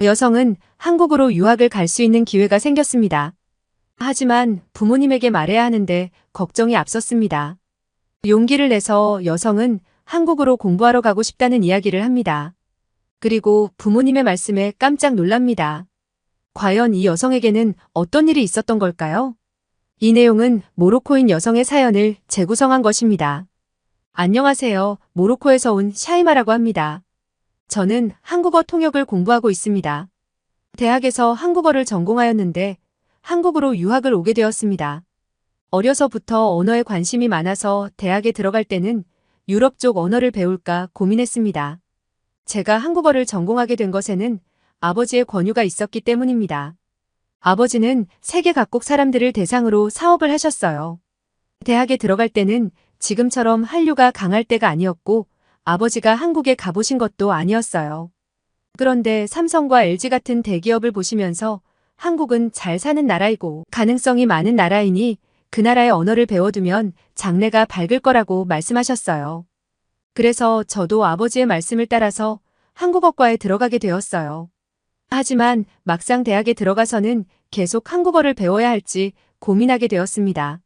여성은 한국으로 유학을 갈 수 있는 기회가 생겼습니다. 하지만 부모님에게 말해야 하는데 걱정이 앞섰습니다. 용기를 내서 여성은 한국으로 공부하러 가고 싶다는 이야기를 합니다. 그리고 부모님의 말씀에 깜짝 놀랍니다. 과연 이 여성에게는 어떤 일이 있었던 걸까요? 이 내용은 모로코인 여성의 사연을 재구성한 것입니다. 안녕하세요. 모로코에서 온 샤이마라고 합니다. 저는 한국어 통역을 공부하고 있습니다. 대학에서 한국어를 전공하였는데 한국으로 유학을 오게 되었습니다. 어려서부터 언어에 관심이 많아서 대학에 들어갈 때는 유럽 쪽 언어를 배울까 고민했습니다. 제가 한국어를 전공하게 된 것에는 아버지의 권유가 있었기 때문입니다. 아버지는 세계 각국 사람들을 대상으로 사업을 하셨어요. 대학에 들어갈 때는 지금처럼 한류가 강할 때가 아니었고 아버지가 한국에 가보신 것도 아니었어요. 그런데 삼성과 LG 같은 대기업을 보시면서 한국은 잘 사는 나라이고 가능성이 많은 나라이니 그 나라의 언어를 배워두면 장래가 밝을 거라고 말씀하셨어요. 그래서 저도 아버지의 말씀을 따라서 한국어과에 들어가게 되었어요. 하지만 막상 대학에 들어가서는 계속 한국어를 배워야 할지 고민하게 되었습니다.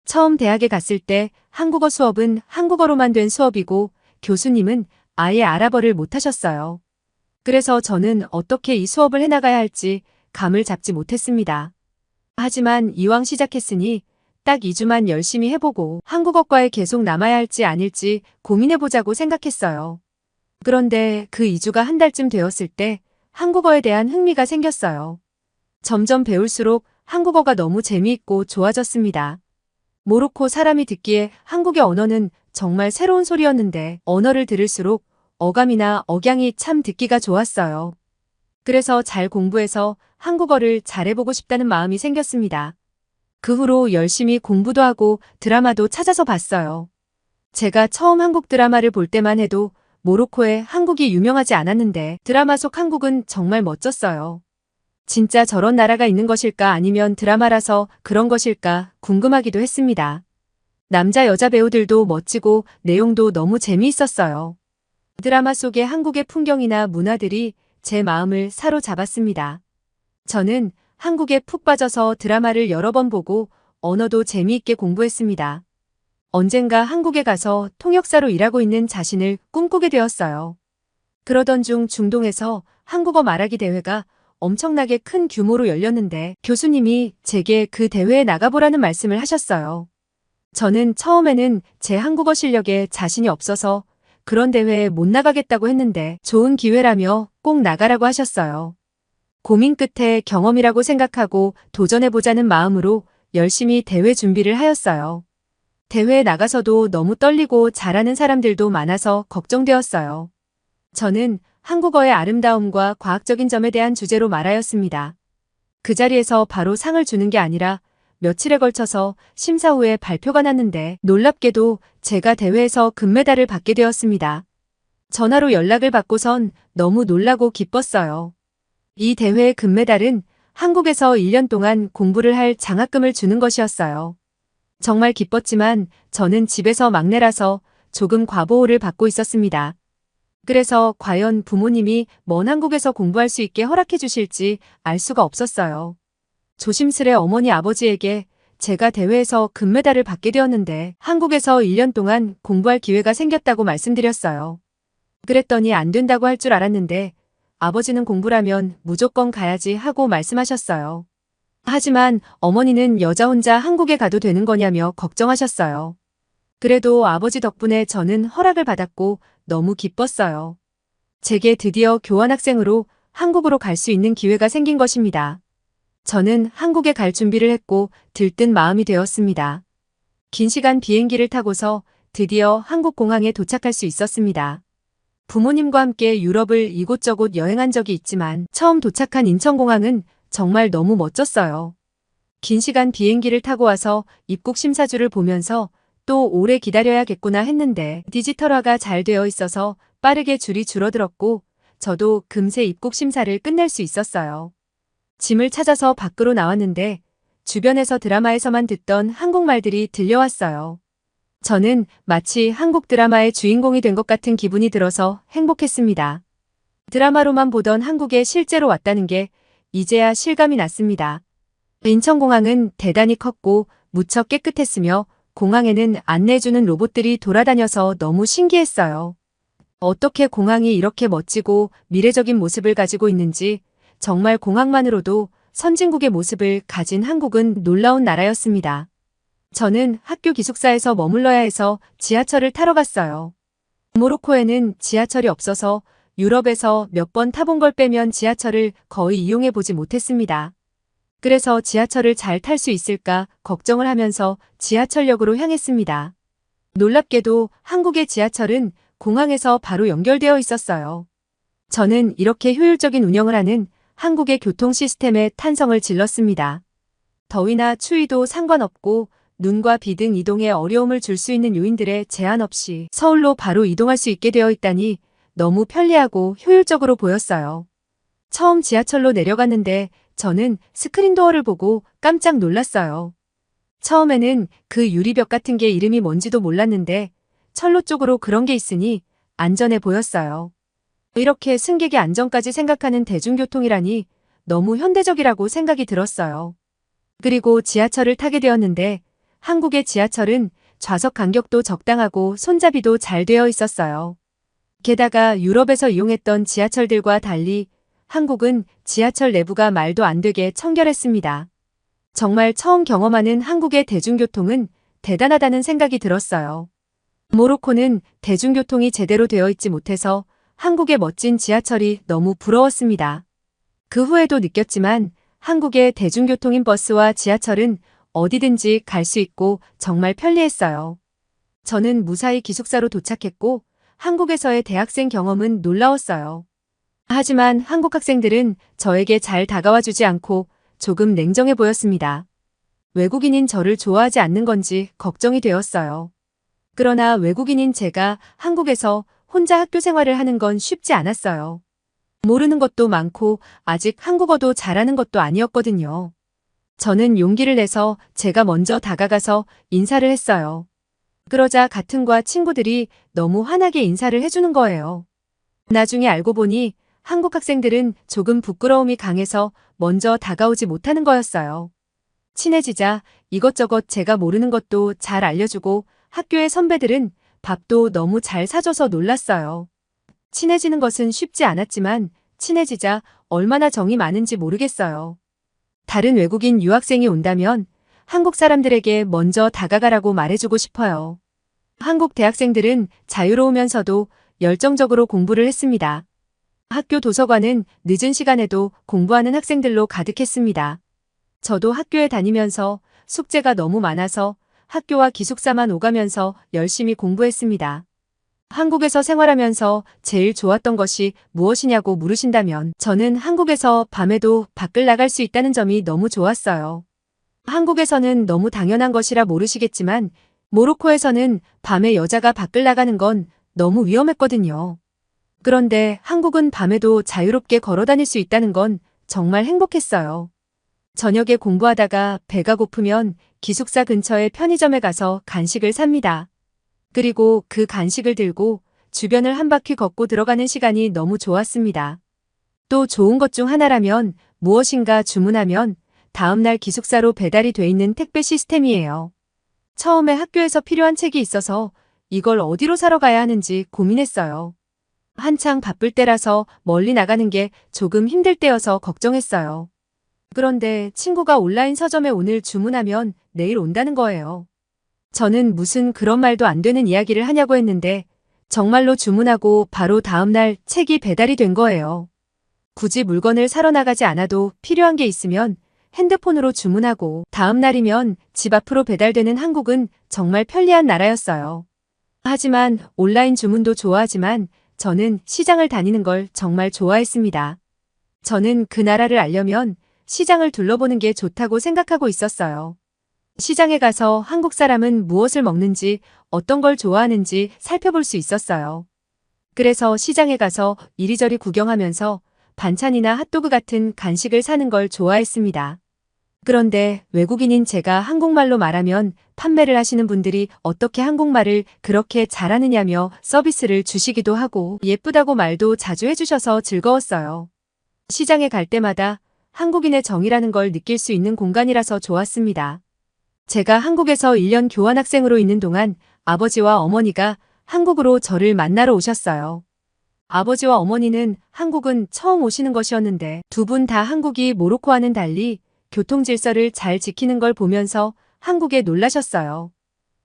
처음 대학에 갔을 때 한국어 수업은 한국어로만 된 수업이고 교수님은 아예 아랍어를 못하셨어요. 그래서 저는 어떻게 이 수업을 해나가야 할지 감을 잡지 못했습니다. 하지만 이왕 시작했으니 딱 2주만 열심히 해보고 한국어과에 계속 남아야 할지 아닐지 고민해보자고 생각했어요. 그런데 그 2주가 한 달쯤 되었을 때 한국어에 대한 흥미가 생겼어요. 점점 배울수록 한국어가 너무 재미있고 좋아졌습니다. 모로코 사람이 듣기에 한국의 언어는 정말 새로운 소리였는데 언어를 들을수록 어감이나 억양이 참 듣기가 좋았어요. 그래서 잘 공부해서 한국어를 잘해보고 싶다는 마음이 생겼습니다. 그 후로 열심히 공부도 하고 드라마도 찾아서 봤어요. 제가 처음 한국 드라마를 볼 때만 해도 모로코에 한국이 유명하지 않았는데 드라마 속 한국은 정말 멋졌어요. 진짜 저런 나라가 있는 것일까 아니면 드라마라서 그런 것일까 궁금하기도 했습니다. 남자 여자 배우들도 멋지고 내용도 너무 재미있었어요. 드라마 속의 한국의 풍경이나 문화들이 제 마음을 사로잡았습니다. 저는 한국에 푹 빠져서 드라마를 여러 번 보고 언어도 재미있게 공부했습니다. 언젠가 한국에 가서 통역사로 일하고 있는 자신을 꿈꾸게 되었어요. 그러던 중 중동에서 한국어 말하기 대회가 엄청나게 큰 규모로 열렸는데 교수님이 제게 그 대회에 나가보라는 말씀을 하셨어요. 저는 처음에는 제 한국어 실력에 자신이 없어서 그런 대회에 못 나가겠다고 했는데 좋은 기회라며 꼭 나가라고 하셨어요. 고민 끝에 경험이라고 생각하고 도전해보자는 마음으로 열심히 대회 준비를 하였어요. 대회에 나가서도 너무 떨리고 잘하는 사람들도 많아서 걱정되었어요. 저는 한국어의 아름다움과 과학적인 점에 대한 주제로 말하였습니다. 그 자리에서 바로 상을 주는 게 아니라 며칠에 걸쳐서 심사 후에 발표가 났는데 놀랍게도 제가 대회에서 금메달을 받게 되었습니다. 전화로 연락을 받고선 너무 놀라고 기뻤어요. 이 대회의 금메달은 한국에서 1년 동안 공부를 할 장학금을 주는 것이었어요. 정말 기뻤지만 저는 집에서 막내라서 조금 과보호를 받고 있었습니다. 그래서 과연 부모님이 먼 한국에서 공부할 수 있게 허락해 주실지 알 수가 없었어요. 조심스레 어머니 아버지에게 제가 대회에서 금메달을 받게 되었는데 한국에서 1년 동안 공부할 기회가 생겼다고 말씀드렸어요. 그랬더니 안 된다고 할 줄 알았는데 아버지는 공부라면 무조건 가야지 하고 말씀하셨어요. 하지만 어머니는 여자 혼자 한국에 가도 되는 거냐며 걱정하셨어요. 그래도 아버지 덕분에 저는 허락을 받았고 너무 기뻤어요. 제게 드디어 교환학생으로 한국으로 갈 수 있는 기회가 생긴 것입니다. 저는 한국에 갈 준비를 했고 들뜬 마음이 되었습니다. 긴 시간 비행기를 타고서 드디어 한국 공항에 도착할 수 있었습니다. 부모님과 함께 유럽을 이곳저곳 여행한 적이 있지만 처음 도착한 인천공항은 정말 너무 멋졌어요. 긴 시간 비행기를 타고 와서 입국 심사주를 보면서 또 오래 기다려야겠구나 했는데 디지털화가 잘 되어 있어서 빠르게 줄이 줄어들었고 저도 금세 입국 심사를 끝낼 수 있었어요. 짐을 찾아서 밖으로 나왔는데 주변에서 드라마에서만 듣던 한국말들이 들려왔어요. 저는 마치 한국 드라마의 주인공이 된 것 같은 기분이 들어서 행복했습니다. 드라마로만 보던 한국에 실제로 왔다는 게 이제야 실감이 났습니다. 인천공항은 대단히 컸고 무척 깨끗했으며 공항에는 안내해주는 로봇들이 돌아다녀서 너무 신기했어요. 어떻게 공항이 이렇게 멋지고 미래적인 모습을 가지고 있는지 정말 공항만으로도 선진국의 모습을 가진 한국은 놀라운 나라였습니다. 저는 학교 기숙사에서 머물러야 해서 지하철을 타러 갔어요. 모로코에는 지하철이 없어서 유럽에서 몇 번 타본 걸 빼면 지하철을 거의 이용해 보지 못했습니다. 그래서 지하철을 잘 탈 수 있을까 걱정을 하면서 지하철역으로 향했습니다. 놀랍게도 한국의 지하철은 공항에서 바로 연결되어 있었어요. 저는 이렇게 효율적인 운영을 하는 한국의 교통 시스템에 탄성을 질렀습니다. 더위나 추위도 상관없고 눈과 비 등 이동에 어려움을 줄 수 있는 요인들에 제한 없이 서울로 바로 이동할 수 있게 되어 있다니 너무 편리하고 효율적으로 보였어요. 처음 지하철로 내려갔는데 저는 스크린도어를 보고 깜짝 놀랐어요. 처음에는 그 유리벽 같은 게 이름이 뭔지도 몰랐는데 철로 쪽으로 그런 게 있으니 안전해 보였어요. 이렇게 승객의 안전까지 생각하는 대중교통이라니 너무 현대적이라고 생각이 들었어요. 그리고 지하철을 타게 되었는데 한국의 지하철은 좌석 간격도 적당하고 손잡이도 잘 되어 있었어요. 게다가 유럽에서 이용했던 지하철들과 달리 한국은 지하철 내부가 말도 안 되게 청결했습니다. 정말 처음 경험하는 한국의 대중교통은 대단하다는 생각이 들었어요. 모로코는 대중교통이 제대로 되어 있지 못해서 한국의 멋진 지하철이 너무 부러웠습니다. 그 후에도 느꼈지만 한국의 대중교통인 버스와 지하철은 어디든지 갈 수 있고 정말 편리했어요. 저는 무사히 기숙사로 도착했고 한국에서의 대학생 경험은 놀라웠어요. 하지만 한국 학생들은 저에게 잘 다가와 주지 않고 조금 냉정해 보였습니다. 외국인인 저를 좋아하지 않는 건지 걱정이 되었어요. 그러나 외국인인 제가 한국에서 혼자 학교 생활을 하는 건 쉽지 않았어요. 모르는 것도 많고 아직 한국어도 잘하는 것도 아니었거든요. 저는 용기를 내서 제가 먼저 다가가서 인사를 했어요. 그러자 같은 과 친구들이 너무 환하게 인사를 해주는 거예요. 나중에 알고 보니 한국 학생들은 조금 부끄러움이 강해서 먼저 다가오지 못하는 거였어요. 친해지자 이것저것 제가 모르는 것도 잘 알려주고 학교의 선배들은 밥도 너무 잘 사줘서 놀랐어요. 친해지는 것은 쉽지 않았지만 친해지자 얼마나 정이 많은지 모르겠어요. 다른 외국인 유학생이 온다면 한국 사람들에게 먼저 다가가라고 말해주고 싶어요. 한국 대학생들은 자유로우면서도 열정적으로 공부를 했습니다. 학교 도서관은 늦은 시간에도 공부하는 학생들로 가득했습니다. 저도 학교에 다니면서 숙제가 너무 많아서 학교와 기숙사만 오가면서 열심히 공부했습니다. 한국에서 생활하면서 제일 좋았던 것이 무엇이냐고 물으신다면 저는 한국에서 밤에도 밖을 나갈 수 있다는 점이 너무 좋았어요. 한국에서는 너무 당연한 것이라 모르시겠지만 모로코에서는 밤에 여자가 밖을 나가는 건 너무 위험했거든요. 그런데 한국은 밤에도 자유롭게 걸어 다닐 수 있다는 건 정말 행복했어요. 저녁에 공부하다가 배가 고프면 기숙사 근처의 편의점에 가서 간식을 삽니다. 그리고 그 간식을 들고 주변을 한 바퀴 걷고 들어가는 시간이 너무 좋았습니다. 또 좋은 것 중 하나라면 무엇인가 주문하면 다음날 기숙사로 배달이 돼 있는 택배 시스템이에요. 처음에 학교에서 필요한 책이 있어서 이걸 어디로 사러 가야 하는지 고민했어요. 한창 바쁠 때라서 멀리 나가는 게 조금 힘들 때여서 걱정했어요. 그런데 친구가 온라인 서점에 오늘 주문하면 내일 온다는 거예요. 저는 무슨 그런 말도 안 되는 이야기를 하냐고 했는데 정말로 주문하고 바로 다음날 책이 배달이 된 거예요. 굳이 물건을 사러 나가지 않아도 필요한 게 있으면 핸드폰으로 주문하고 다음날이면 집 앞으로 배달되는 한국은 정말 편리한 나라였어요. 하지만 온라인 주문도 좋아하지만 저는 시장을 다니는 걸 정말 좋아했습니다. 저는 그 나라를 알려면 시장을 둘러보는 게 좋다고 생각하고 있었어요. 시장에 가서 한국 사람은 무엇을 먹는지 어떤 걸 좋아하는지 살펴볼 수 있었어요. 그래서 시장에 가서 이리저리 구경하면서 반찬이나 핫도그 같은 간식을 사는 걸 좋아했습니다. 그런데 외국인인 제가 한국말로 말하면 판매를 하시는 분들이 어떻게 한국말을 그렇게 잘하느냐며 서비스를 주시기도 하고 예쁘다고 말도 자주 해주셔서 즐거웠어요. 시장에 갈 때마다 한국인의 정이라는 걸 느낄 수 있는 공간이라서 좋았습니다. 제가 한국에서 1년 교환학생으로 있는 동안 아버지와 어머니가 한국으로 저를 만나러 오셨어요. 아버지와 어머니는 한국은 처음 오시는 것이었는데 두 분 다 한국이 모로코와는 달리 교통 질서를 잘 지키는 걸 보면서 한국에 놀라셨어요.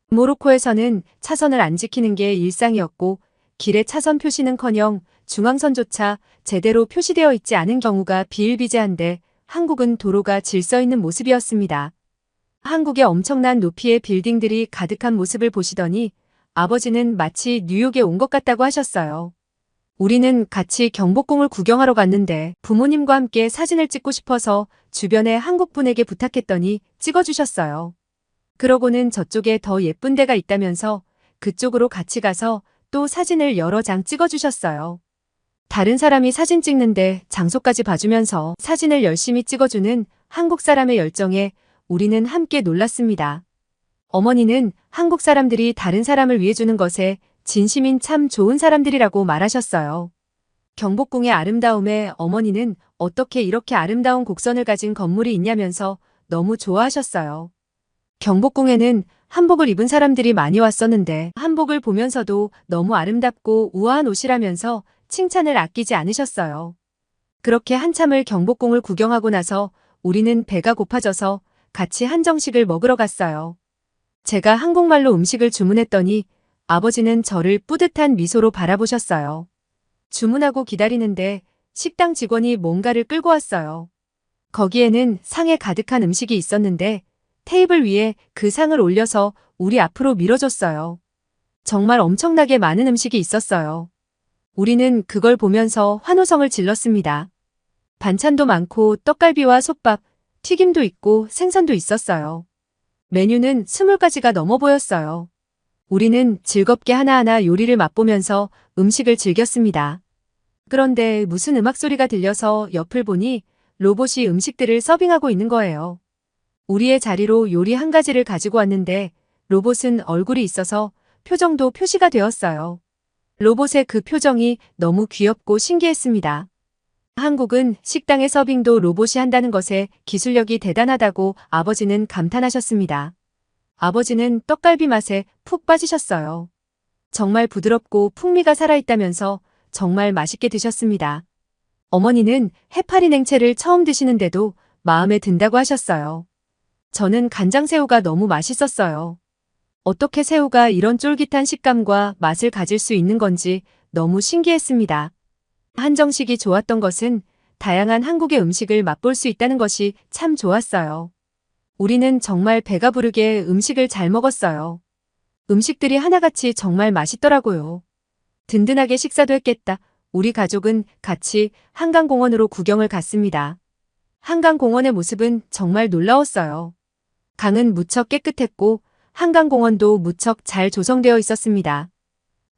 모로코에서는 차선을 안 지키는 게 일상이었고 길에 차선 표시는커녕 중앙선조차 제대로 표시되어 있지 않은 경우가 비일비재한데 한국은 도로가 질서 있는 모습이었습니다. 한국의 엄청난 높이의 빌딩들이 가득한 모습을 보시더니 아버지는 마치 뉴욕에 온 것 같다고 하셨어요. 우리는 같이 경복궁을 구경하러 갔는데 부모님과 함께 사진을 찍고 싶어서 주변에 한국분에게 부탁했더니 찍어주셨어요. 그러고는 저쪽에 더 예쁜 데가 있다면서 그쪽으로 같이 가서 또 사진을 여러 장 찍어주셨어요. 다른 사람이 사진 찍는데 장소까지 봐주면서 사진을 열심히 찍어주는 한국 사람의 열정에 우리는 함께 놀랐습니다. 어머니는 한국 사람들이 다른 사람을 위해 주는 것에 진심인 참 좋은 사람들이라고 말하셨어요. 경복궁의 아름다움에 어머니는 어떻게 이렇게 아름다운 곡선을 가진 건물이 있냐면서 너무 좋아하셨어요. 경복궁에는 한복을 입은 사람들이 많이 왔었는데 한복을 보면서도 너무 아름답고 우아한 옷이라면서 칭찬을 아끼지 않으셨어요. 그렇게 한참을 경복궁을 구경하고 나서 우리는 배가 고파져서 같이 한정식을 먹으러 갔어요. 제가 한국말로 음식을 주문했더니 아버지는 저를 뿌듯한 미소로 바라보셨어요. 주문하고 기다리는데 식당 직원이 뭔가를 끌고 왔어요. 거기에는 상에 가득한 음식이 있었는데 테이블 위에 그 상을 올려서 우리 앞으로 밀어줬어요. 정말 엄청나게 많은 음식이 있었어요. 우리는 그걸 보면서 환호성을 질렀습니다. 반찬도 많고 떡갈비와 솥밥, 튀김도 있고 생선도 있었어요. 메뉴는 20가지가 넘어 보였어요. 우리는 즐겁게 하나하나 요리를 맛보면서 음식을 즐겼습니다. 그런데 무슨 음악 소리가 들려서 옆을 보니 로봇이 음식들을 서빙하고 있는 거예요. 우리의 자리로 요리 한 가지를 가지고 왔는데 로봇은 얼굴이 있어서 표정도 표시가 되었어요. 로봇의 그 표정이 너무 귀엽고 신기했습니다. 한국은 식당의 서빙도 로봇이 한다는 것에 기술력이 대단하다고 아버지는 감탄하셨습니다. 아버지는 떡갈비 맛에 푹 빠지셨어요. 정말 부드럽고 풍미가 살아있다면서 정말 맛있게 드셨습니다. 어머니는 해파리 냉채를 처음 드시는데도 마음에 든다고 하셨어요. 저는 간장새우가 너무 맛있었어요. 어떻게 새우가 이런 쫄깃한 식감과 맛을 가질 수 있는 건지 너무 신기했습니다. 한정식이 좋았던 것은 다양한 한국의 음식을 맛볼 수 있다는 것이 참 좋았어요. 우리는 정말 배가 부르게 음식을 잘 먹었어요. 음식들이 하나같이 정말 맛있더라고요. 든든하게 식사도 했겠다. 우리 가족은 같이 한강공원으로 구경을 갔습니다. 한강공원의 모습은 정말 놀라웠어요. 강은 무척 깨끗했고 한강공원도 무척 잘 조성되어 있었습니다.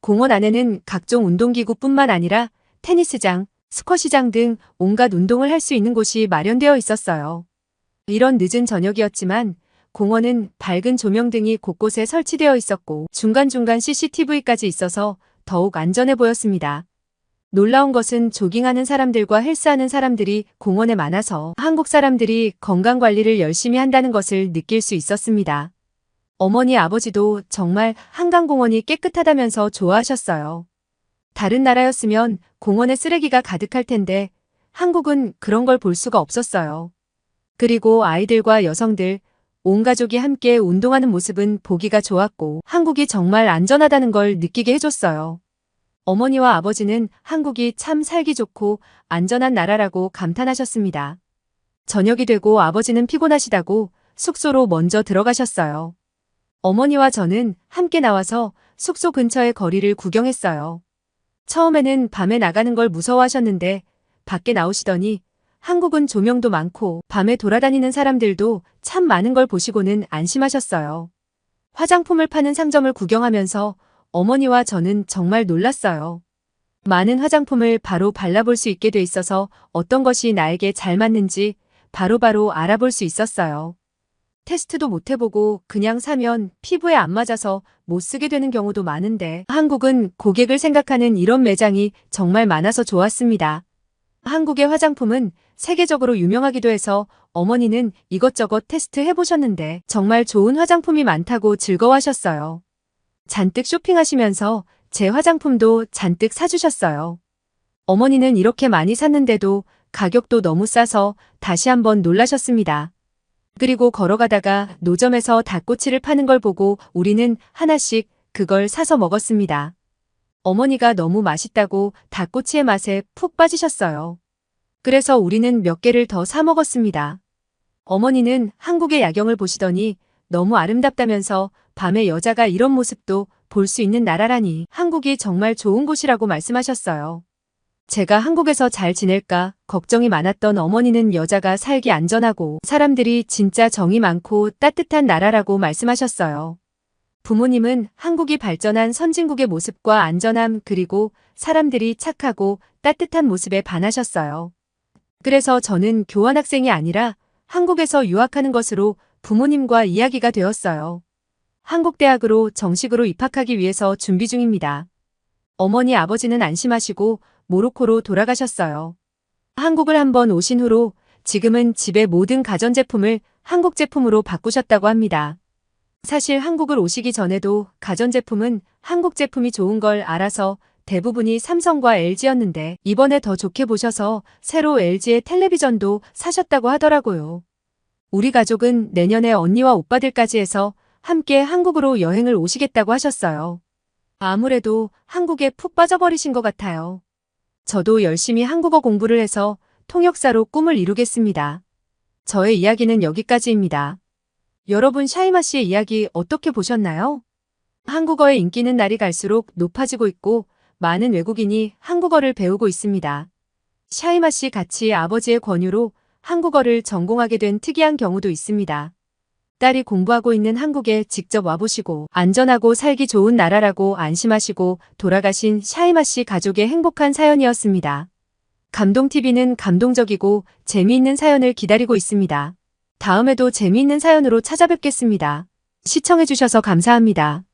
공원 안에는 각종 운동기구뿐만 아니라 테니스장, 스쿼시장 등 온갖 운동을 할 수 있는 곳이 마련되어 있었어요. 이런 늦은 저녁이었지만 공원은 밝은 조명등이 곳곳에 설치되어 있었고 중간중간 CCTV까지 있어서 더욱 안전해 보였습니다. 놀라운 것은 조깅하는 사람들과 헬스하는 사람들이 공원에 많아서 한국 사람들이 건강관리를 열심히 한다는 것을 느낄 수 있었습니다. 어머니 아버지도 정말 한강공원이 깨끗하다면서 좋아하셨어요. 다른 나라였으면 공원에 쓰레기가 가득할 텐데 한국은 그런 걸 볼 수가 없었어요. 그리고 아이들과 여성들, 온 가족이 함께 운동하는 모습은 보기가 좋았고 한국이 정말 안전하다는 걸 느끼게 해줬어요. 어머니와 아버지는 한국이 참 살기 좋고 안전한 나라라고 감탄하셨습니다. 저녁이 되고 아버지는 피곤하시다고 숙소로 먼저 들어가셨어요. 어머니와 저는 함께 나와서 숙소 근처의 거리를 구경했어요. 처음에는 밤에 나가는 걸 무서워하셨는데 밖에 나오시더니 한국은 조명도 많고 밤에 돌아다니는 사람들도 참 많은 걸 보시고는 안심하셨어요. 화장품을 파는 상점을 구경하면서 어머니와 저는 정말 놀랐어요. 많은 화장품을 바로 발라볼 수 있게 돼 있어서 어떤 것이 나에게 잘 맞는지 바로바로 알아볼 수 있었어요. 테스트도 못 해보고 그냥 사면 피부에 안 맞아서 못 쓰게 되는 경우도 많은데 한국은 고객을 생각하는 이런 매장이 정말 많아서 좋았습니다. 한국의 화장품은 세계적으로 유명하기도 해서 어머니는 이것저것 테스트 해보셨는데 정말 좋은 화장품이 많다고 즐거워하셨어요. 잔뜩 쇼핑하시면서 제 화장품도 잔뜩 사주셨어요. 어머니는 이렇게 많이 샀는데도 가격도 너무 싸서 다시 한번 놀라셨습니다. 그리고 걸어가다가 노점에서 닭꼬치를 파는 걸 보고 우리는 하나씩 그걸 사서 먹었습니다. 어머니가 너무 맛있다고 닭꼬치의 맛에 푹 빠지셨어요. 그래서 우리는 몇 개를 더 사 먹었습니다. 어머니는 한국의 야경을 보시더니 너무 아름답다면서 밤에 여자가 이런 모습도 볼 수 있는 나라라니 한국이 정말 좋은 곳이라고 말씀하셨어요. 제가 한국에서 잘 지낼까 걱정이 많았던 어머니는 여자가 살기 안전하고 사람들이 진짜 정이 많고 따뜻한 나라라고 말씀하셨어요. 부모님은 한국이 발전한 선진국의 모습과 안전함 그리고 사람들이 착하고 따뜻한 모습에 반하셨어요. 그래서 저는 교환학생이 아니라 한국에서 유학하는 것으로 부모님과 이야기가 되었어요. 한국 대학으로 정식으로 입학하기 위해서 준비 중입니다. 어머니 아버지는 안심하시고 모로코로 돌아가셨어요. 한국을 한번 오신 후로 지금은 집의 모든 가전제품을 한국 제품으로 바꾸셨다고 합니다. 사실 한국을 오시기 전에도 가전제품은 한국 제품이 좋은 걸 알아서 대부분이 삼성과 LG였는데 이번에 더 좋게 보셔서 새로 LG의 텔레비전도 사셨다고 하더라고요. 우리 가족은 내년에 언니와 오빠들까지 해서 함께 한국으로 여행을 오시겠다고 하셨어요. 아무래도 한국에 푹 빠져버리신 것 같아요. 저도 열심히 한국어 공부를 해서 통역사로 꿈을 이루겠습니다. 저의 이야기는 여기까지입니다. 여러분 샤이마 씨의 이야기 어떻게 보셨나요? 한국어의 인기는 날이 갈수록 높아지고 있고 많은 외국인이 한국어를 배우고 있습니다. 샤이마 씨 같이 아버지의 권유로 한국어를 전공하게 된 특이한 경우도 있습니다. 딸이 공부하고 있는 한국에 직접 와보시고 안전하고 살기 좋은 나라라고 안심하시고 돌아가신 샤이마 씨 가족의 행복한 사연이었습니다. 감동TV는 감동적이고 재미있는 사연을 기다리고 있습니다. 다음에도 재미있는 사연으로 찾아뵙겠습니다. 시청해주셔서 감사합니다.